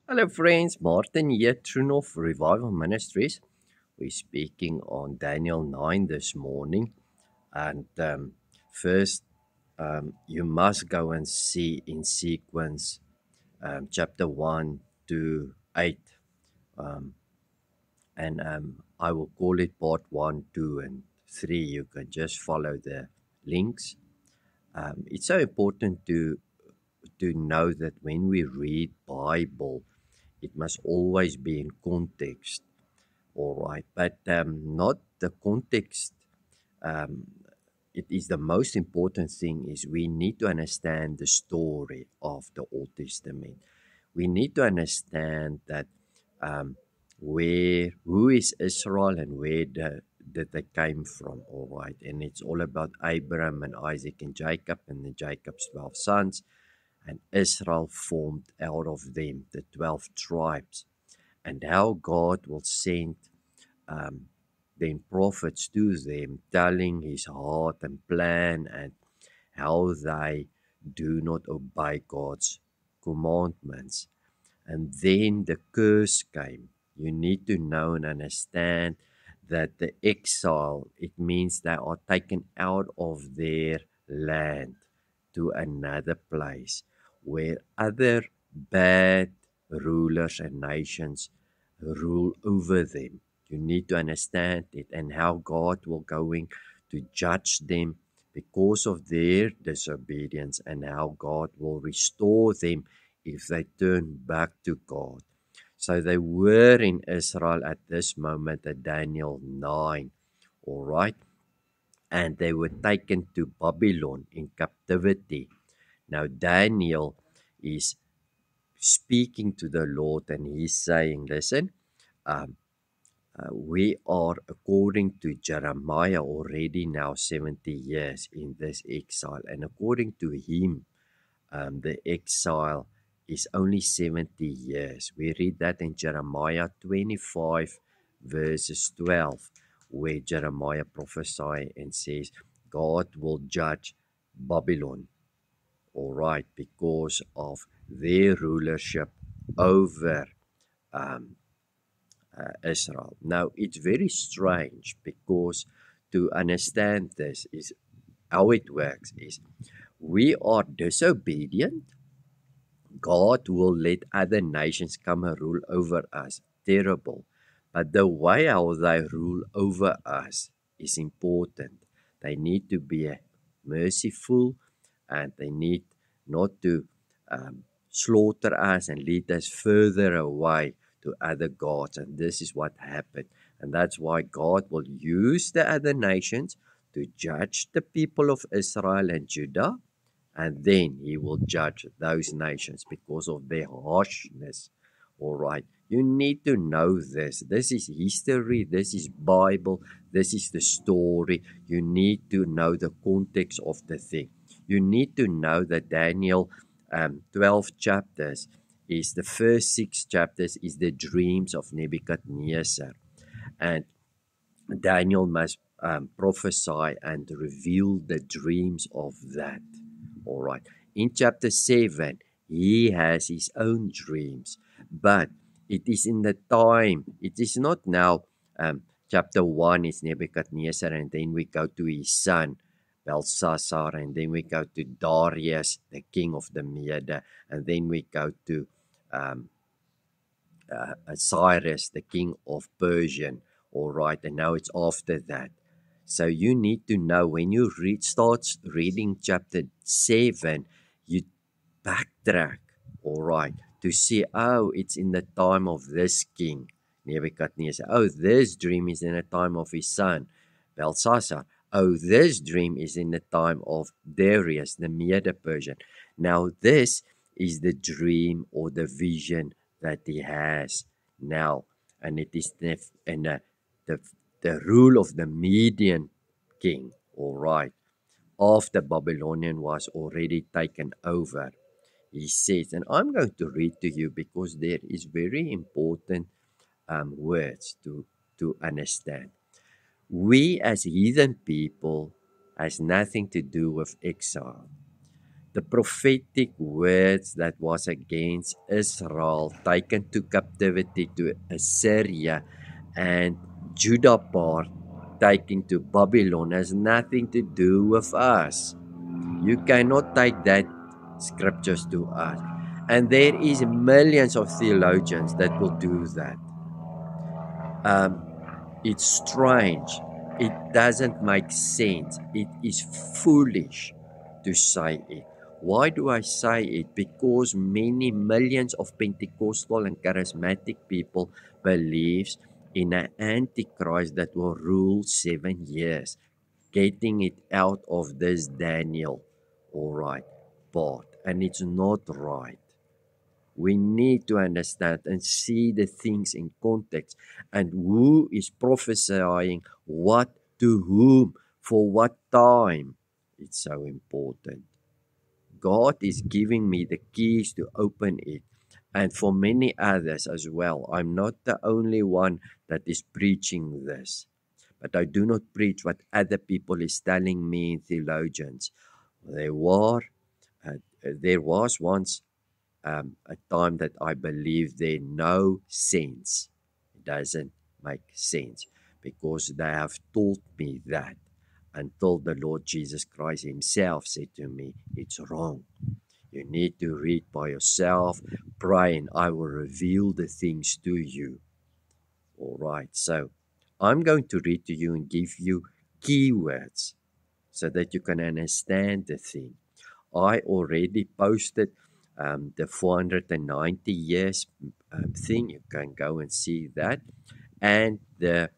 Hello, friends. Martin here, Trunoff Revival Ministries. We're speaking on Daniel 9 this morning. And first, you must go and see in sequence chapter 1 to 8. Um, and I will call it part 1, 2, and 3. You can just follow the links. It's so important to know that when we read Bible, it must always be in context, all right, but not the context. Um, it is the most important thing is we need to understand the story of the Old Testament. We need to understand that um, who is Israel and did they came from, all right, and it's all about Abraham and Isaac and Jacob and the Jacob's 12 sons, and Israel formed out of them the 12 tribes, and how God will send um, then prophets to them, telling his heart and plan and how they do not obey God's commandments. And then the curse came. You need to know and understand that the exile, it means they are taken out of their land to another place where other bad rulers and nations rule over them. You need to understand it and how God will going to judge them because of their disobedience, and how God will restore them if they turn back to God. So they were in Israel at this moment at Daniel 9, all right? And they were taken to Babylon in captivity. Now Daniel is speaking to the Lord and he's saying, listen, um, we are, according to Jeremiah, already now 70 years in this exile. And according to him, the exile is only 70 years. We read that in Jeremiah 25, verses 12, where Jeremiah prophesies and says, God will judge Babylon, all right, because of their rulership over um, Israel. Now, it's very strange because to understand this is how it works is we are disobedient. God will let other nations come and rule over us. Terrible. But the way how they rule over us is important. They need to be merciful, and they need not to slaughter us and lead us further away to other gods. And this is what happened. And that's why God will use the other nations to judge the people of Israel and Judah, and then he will judge those nations because of their harshness. All right, you need to know this. This is history, this is Bible, this is the story. You need to know the context of the thing. You need to know that Daniel 12 chapters is the first 6 chapters is the dreams of Nebuchadnezzar, and Daniel must prophesy and reveal the dreams of that. All right. In chapter 7, he has his own dreams, but it is in the time, it is not now. Chapter 1 is Nebuchadnezzar, and then we go to his son, Belshazzar, and then we go to Darius, the king of the Mede, and then we go to um, Cyrus, the king of Persia. All right, and now it's after that. So you need to know when you start reading chapter 7, you backtrack, all right, to see, oh, it's in the time of this king, Nebuchadnezzar. Oh, this dream is in the time of his son, Belshazzar. Oh, this dream is in the time of Darius, the Mede Persian. Now, this is the dream or the vision that he has now, and it is the, the rule of the Median king, all right, after Babylonian was already taken over. He says, and I'm going to read to you because there is very important words to understand. We as heathen people has nothing to do with exile. The prophetic words that was against Israel taken to captivity to Assyria and Judah part taken to Babylon has nothing to do with us. You cannot take that scriptures to us. And there is millions of theologians that will do that. It's strange. It doesn't make sense. It is foolish to say it. Why do I say it? Because many millions of Pentecostal and charismatic people believes in an antichrist that will rule 7 years, getting it out of this Daniel, all right, part. And it's not right. We need to understand and see the things in context and who is prophesying what to whom for what time. It's so important. God is giving me the keys to open it, and for many others as well. I'm not the only one that is preaching this, but I do not preach what other people is telling me in theologians. There was once a time that I believe there no sense. It doesn't make sense because they have told me that until the Lord Jesus Christ himself said to me, it's wrong. You need to read by yourself, pray, and I will reveal the things to you. All right, so I'm going to read to you and give you keywords so that you can understand the thing. I already posted the 490 years thing. You can go and see that, and the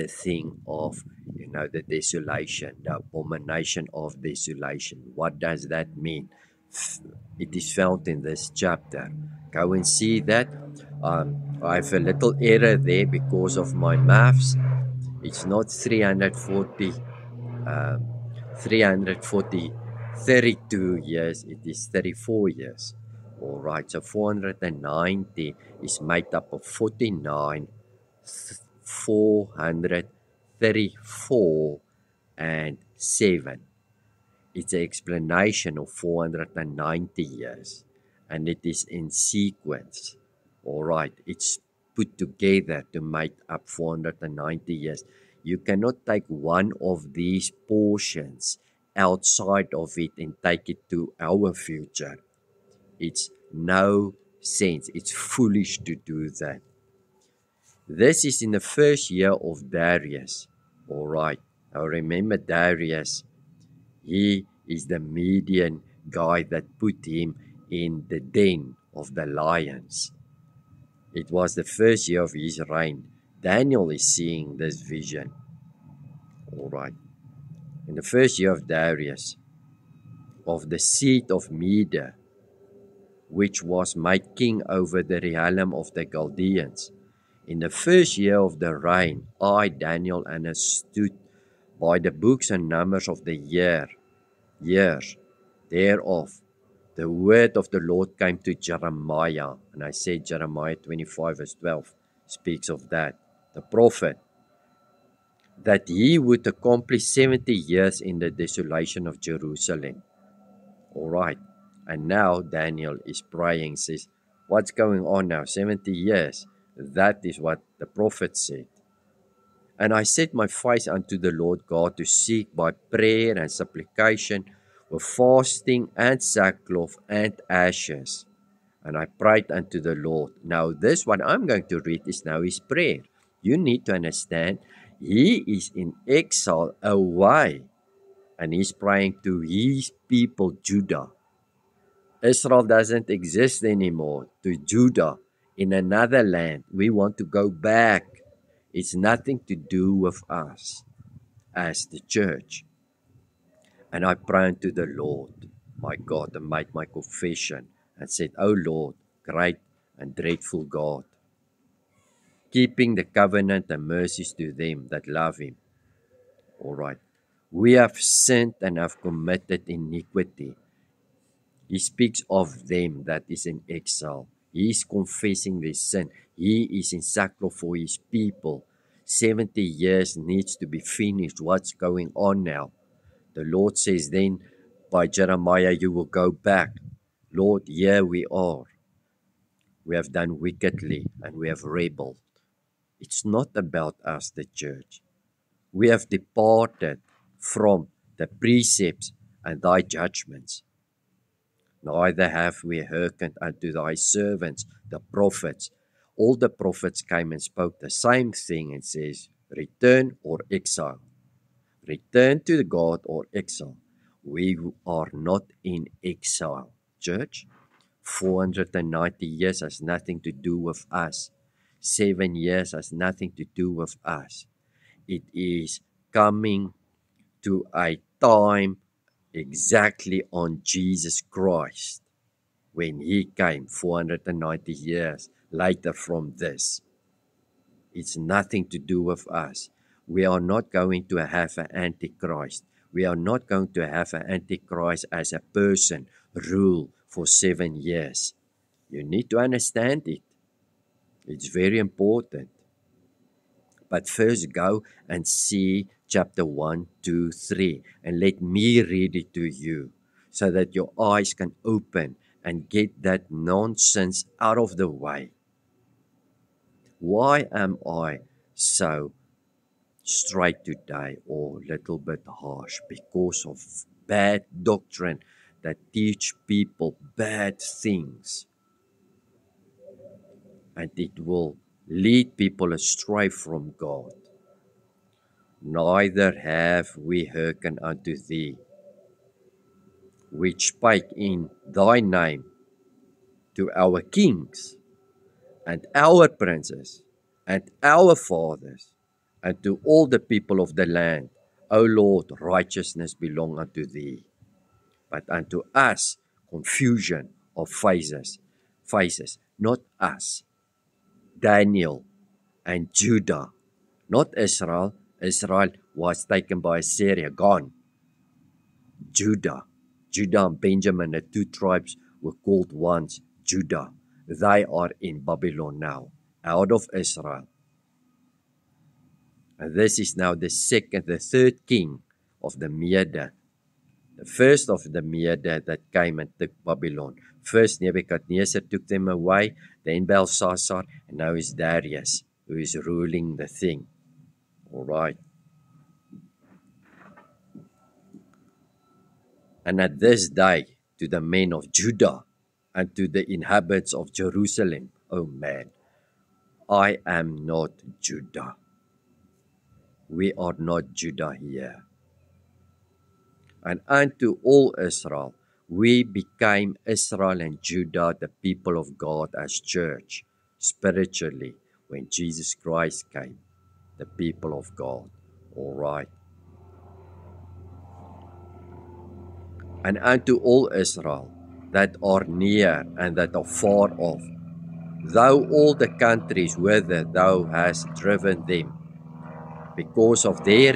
thing of the desolation, the abomination of desolation. What does that mean? It is found in this chapter. Go and see that. I have a little error there because of my maths. It's not 340 32 years, it is 34 years. All right, so 490 is made up of 49, 434, and 7. It's an explanation of 490 years, and it is in sequence. All right, it's put together to make up 490 years. You cannot take one of these portions outside of it and take it to our future. It's no sense. It's foolish to do that. This is in the first year of Darius. All right. Now remember Darius. He is the Median guy that put him in the den of the lions. It was the first year of his reign. Daniel is seeing this vision. All right. In the first year of Darius, of the seed of Media, which was made king over the realm of the Chaldeans. In the first year of the reign, I, Daniel, understood by the books and numbers of the years thereof, the word of the Lord came to Jeremiah. And I said Jeremiah 25 verse 12 speaks of that. The prophet, that he would accomplish 70 years in the desolation of Jerusalem. All right. And now Daniel is praying, says, what's going on now? 70 years. That is what the prophet said. And I set my face unto the Lord God to seek by prayer and supplication with fasting and sackcloth and ashes. And I prayed unto the Lord. Now this what I'm going to read is now his prayer. You need to understand, he is in exile away. And he's praying to his people, Judah. Israel doesn't exist anymore. To Judah, in another land, we want to go back. It's nothing to do with us as the church. And I prayed to the Lord, my God, and made my confession and said, O Lord, great and dreadful God, keeping the covenant and mercies to them that love him. All right. We have sinned and have committed iniquity. He speaks of them that is in exile. He is confessing their sin. He is in sackcloth for his people. 70 years needs to be finished. What's going on now? The Lord says then, by Jeremiah, you will go back. Lord, here we are. We have done wickedly and we have rebelled. It's not about us, the church. We have departed from the precepts and thy judgments. Neither have we hearkened unto thy servants, the prophets. All the prophets came and spoke the same thing and says, return or exile. Return to God or exile. We are not in exile, church. 490 years has nothing to do with us. 7 years has nothing to do with us. It is coming to a time exactly on Jesus Christ when he came 490 years later from this. It's nothing to do with us. We are not going to have an antichrist. We are not going to have an antichrist as a person rule for 7 years. You need to understand it. It's very important. But first go and see chapter 1, 2, 3 and let me read it to you so that your eyes can open and get that nonsense out of the way. Why am I so straight today or a little bit harsh? Because of bad doctrine that teach people bad things. And it will lead people astray from God. Neither have we hearkened unto thee, which spake in thy name to our kings, and our princes, and our fathers, and to all the people of the land. O Lord, righteousness belong unto thee, but unto us confusion of faces, not us, Daniel and Judah, not Israel. Israel was taken by Assyria, gone. Judah and Benjamin, the two tribes, were called once Judah. They are in Babylon now, out of Israel. And this is now the third king of the Mede. The first of the Mede that came and took Babylon. First Nebuchadnezzar took them away, then Belshazzar, and now is Darius, who is ruling the thing. All right. And at this day, to the men of Judah and to the inhabitants of Jerusalem, oh man, I am not Judah. We are not Judah here. And unto all Israel, we became Israel and Judah, the people of God as church, spiritually, when Jesus Christ came, the people of God. All right. And unto all Israel that are near and that are far off, though all the countries whither thou hast driven them, because of their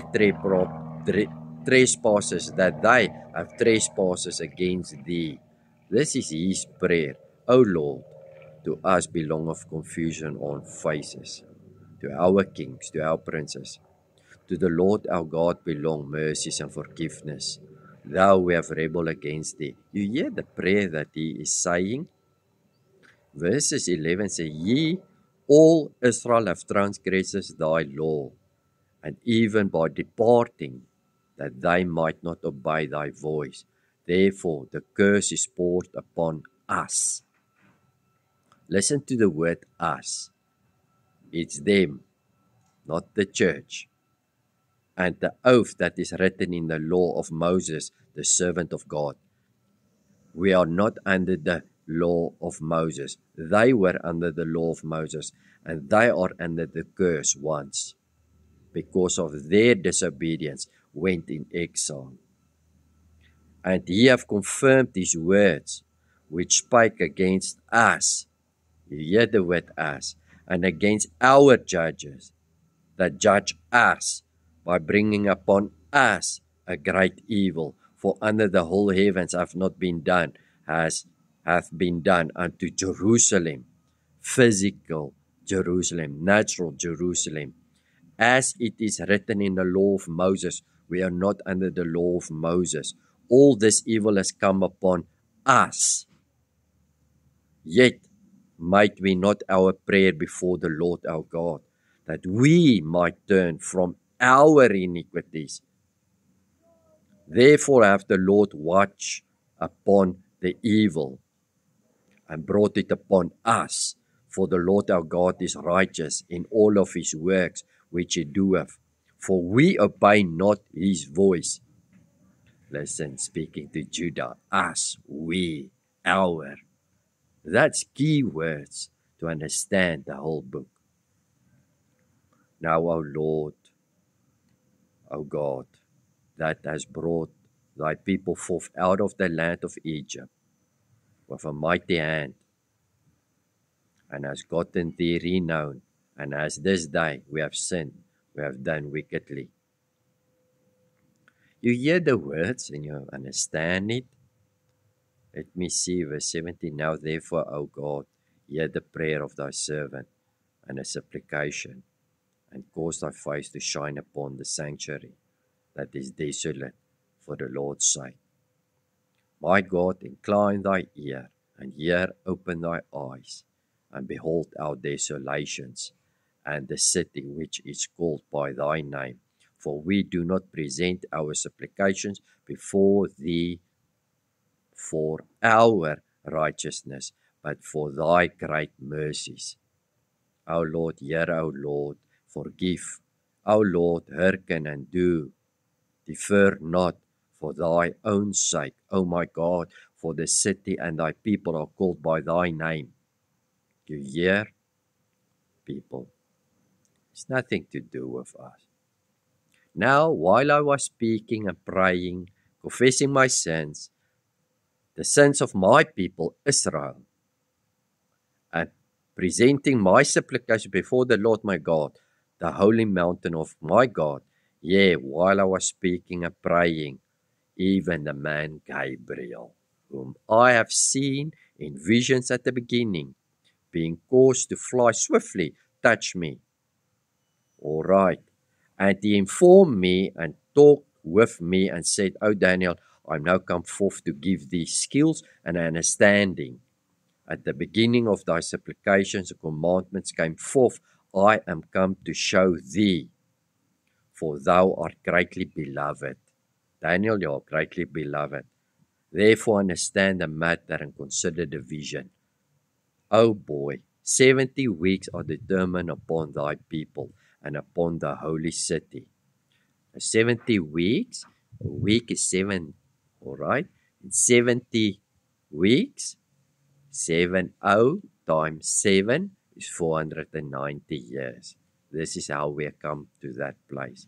trespasses, that they have trespasses against thee. This is his prayer. O Lord, to us belong of confusion on faces, to our kings, to our princes. To the Lord our God belong mercies and forgiveness. Thou we have rebelled against thee. You hear the prayer that he is saying? Verses 11 say, Ye, all Israel have transgressed thy law, and even by departing, that they might not obey thy voice. Therefore the curse is poured upon us. Listen to the word us. It's them, not the church. And the oath that is written in the law of Moses, the servant of God. We are not under the law of Moses. They were under the law of Moses, and they are under the curse once, because of their disobedience, went in exile. And he have confirmed his words, which spake against us. You hear the word us, and against our judges, that judge us, by bringing upon us a great evil. For under the whole heavens hath been done unto Jerusalem, physical Jerusalem, natural Jerusalem. As it is written in the law of Moses, we are not under the law of Moses. all this evil has come upon us. Yet might we not our prayer before the Lord our God, that we might turn from our iniquities. Therefore hath the Lord watched upon the evil and brought it upon us. For the Lord our God is righteous in all of his works which he doeth. For we obey not his voice. Listen, speaking to Judah, us, we, our. That's key words to understand the whole book. Now, O Lord, O God, that has brought thy people forth out of the land of Egypt with a mighty hand, and has gotten thee renown, and as this day we have sinned, we have done wickedly. You hear the words and you understand it. Let me see verse 17. Now therefore, O God, hear the prayer of thy servant and his supplication, and cause thy face to shine upon the sanctuary that is desolate for the Lord's sake. My God, incline thy ear, and hear, open thy eyes, and behold our desolations, and the city which is called by thy name. For we do not present our supplications before thee for our righteousness, but for thy great mercies. O Lord, hear, O Lord, forgive. O Lord, hearken and do. Defer not for thy own sake, O my God, for the city and thy people are called by thy name. You hear, people? It's nothing to do with us. Now, while I was speaking and praying, confessing my sins, the sins of my people, Israel, and presenting my supplication before the Lord my God, the holy mountain of my God, yea, while I was speaking and praying, even the man Gabriel, whom I have seen in visions at the beginning, being caused to fly swiftly, touched me. All right. And he informed me and talked with me and said, O Daniel, I'm now come forth to give thee skills and understanding. At the beginning of thy supplications and commandments came forth, I am come to show thee, for thou art greatly beloved. Daniel, you are greatly beloved. Therefore understand the matter and consider the vision. O boy, 70 weeks are determined upon thy people and upon the holy city. 70 weeks, a week is 7, all right? In 70 weeks, 70 times 7 is 490 years. This is how we come to that place.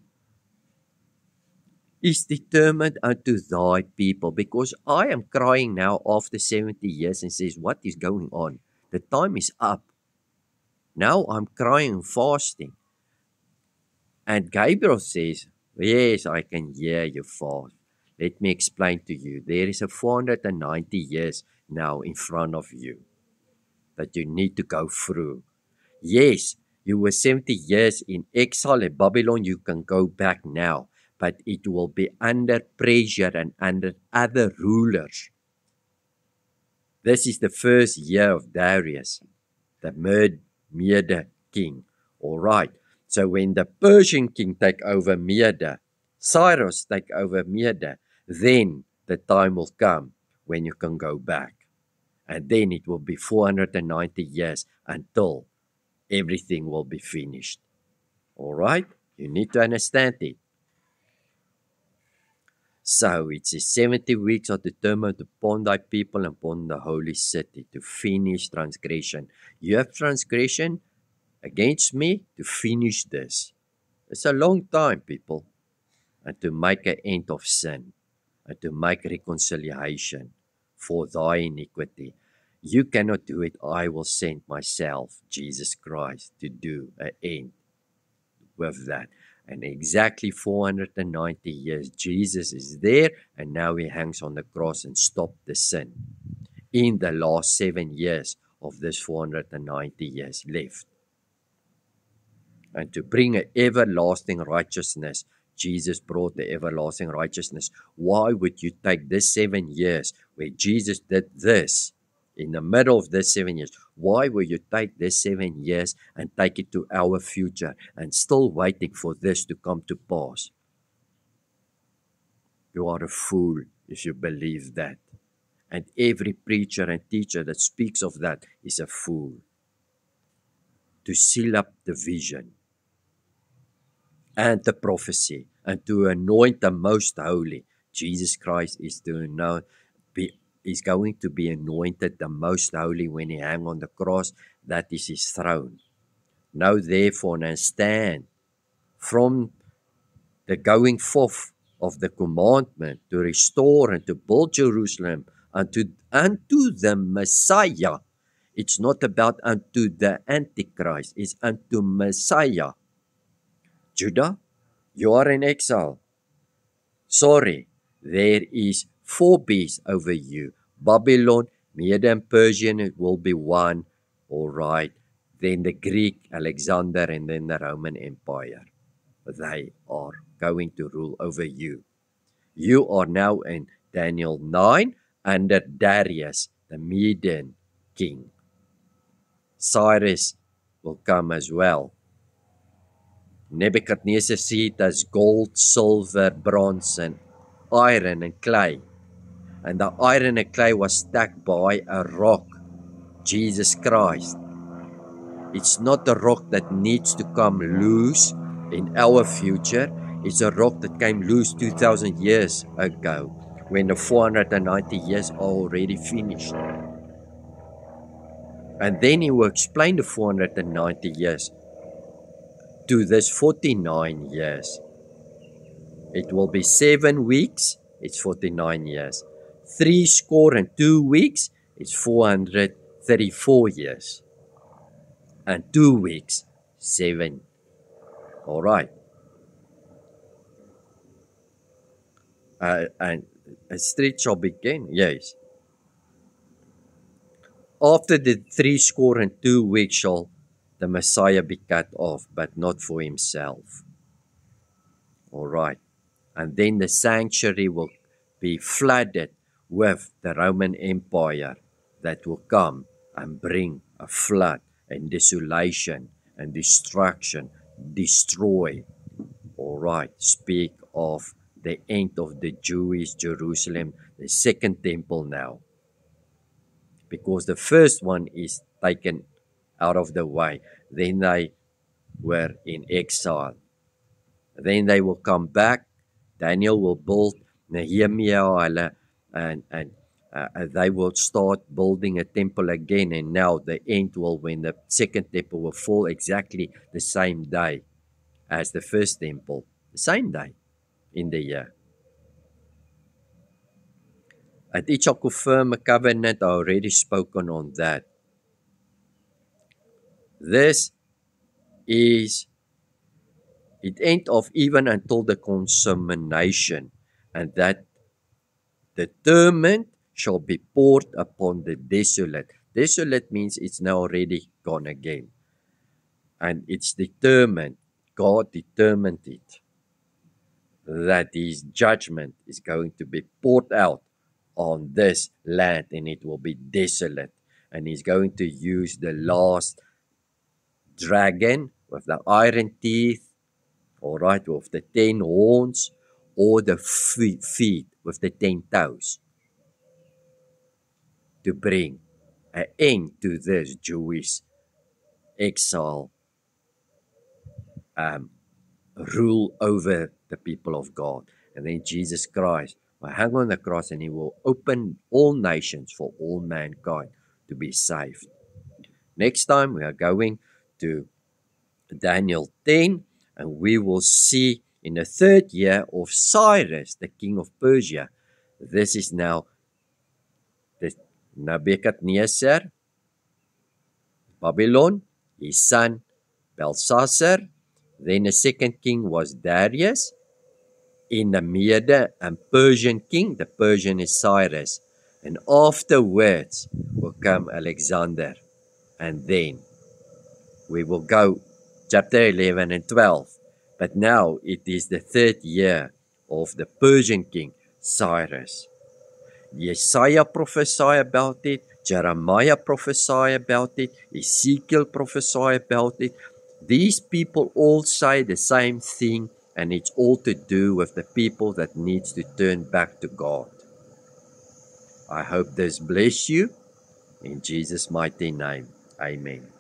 Is determined unto thy people, because I am crying now after 70 years and says, what is going on? The time is up. Now I'm crying and fasting. And Gabriel says, yes, I can hear you fast. Let me explain to you. There is a 490 years now in front of you that you need to go through. Yes, you were 70 years in exile in Babylon. You can go back now, but it will be under pressure and under other rulers. This is the first year of Darius, the Mede king. All right. So when the Persian king take over Mede, Cyrus take over Mede, then the time will come when you can go back. And then it will be 490 years until everything will be finished. All right? You need to understand it. So it says 70 weeks are determined upon thy people and upon the holy city to finish transgression. You have transgression against me to finish this. It's a long time, people. And to make an end of sin. And to make reconciliation for thy iniquity. You cannot do it. I will send myself, Jesus Christ, to do an end with that. And exactly 490 years, Jesus is there, and now he hangs on the cross and stopped the sin. In the last 7 years of this 490 years left. And to bring an everlasting righteousness Jesus brought the everlasting righteousness. Why would you take this 7 years where Jesus did this in the middle of this 7 years? Why will you take this 7 years and take it to our future and still waiting for this to come to pass? You are a fool if you believe that. And every preacher and teacher that speaks of that is a fool. To seal up the vision and the prophecy and to anoint the most holy. Jesus Christ is going to be anointed the most holy when he hang on the cross. That is his throne. Now therefore and stand from the going forth of the commandment to restore and to build Jerusalem unto the Messiah. It's not about unto the Antichrist, it's unto Messiah. Judah, you are in exile. Sorry, there is 4 beasts over you. Babylon, Media and Persian, it will be one. All right. Then the Greek, Alexander, and then the Roman Empire. They are going to rule over you. You are now in Daniel 9 under Darius, the Median king. Cyrus will come as well. Nebuchadnezzar seat as gold, silver, bronze, and iron and clay. And the iron and clay was stacked by a rock, Jesus Christ. It's not a rock that needs to come loose in our future. It's a rock that came loose 2,000 years ago when the 490 years are already finished. And then he will explain the 490 years to this 49 years. It will be 7 weeks, it's 49 years. 62 weeks, it's 434 years. And 2 weeks, 7. All right. And a street shall begin, yes. After the 62 weeks shall the Messiah be cut off, but not for himself. All right. And then the sanctuary will be flooded with the Roman Empire that will come and bring a flood and desolation and destruction, destroy. All right. Speak of the end of the Jewish Jerusalem, the second temple now. Because the first one is taken out of the way. Then they were in exile. Then they will come back. Daniel will build, Nehemiah, and they will start building a temple again. And now the end will, when the second temple will fall exactly the same day as the first temple. The same day in the year. And it shall confirm a covenant. I already spoken on that. This is it end of even until the consummation, and that determined shall be poured upon the desolate. Desolate means it's now already gone again. And it's determined, God determined it, that his judgment is going to be poured out on this land, and it will be desolate. And he's going to use the last dragon with the iron teeth, all right, with the 10 horns, or the feet with the 10 toes, to bring an end to this Jewish exile rule over the people of God. And then Jesus Christ will hang on the cross, and he will open all nations for all mankind to be saved. Next time we are going to Daniel 10, and we will see in the 3rd year of Cyrus, the king of Persia. This is now the Nebuchadnezzar, Babylon, his son Belshazzar. Then the second king was Darius. In the Media and Persian king, the Persian is Cyrus. And afterwards will come Alexander. And then we will go chapter 11 and 12 But now it is the 3rd year of the Persian king Cyrus. Isaiah prophesied about it, Jeremiah prophesied about it, Ezekiel prophesied about it. These people all say the same thing, and it's all to do with the people that needs to turn back to God. I hope this bless you. In Jesus' mighty name, amen.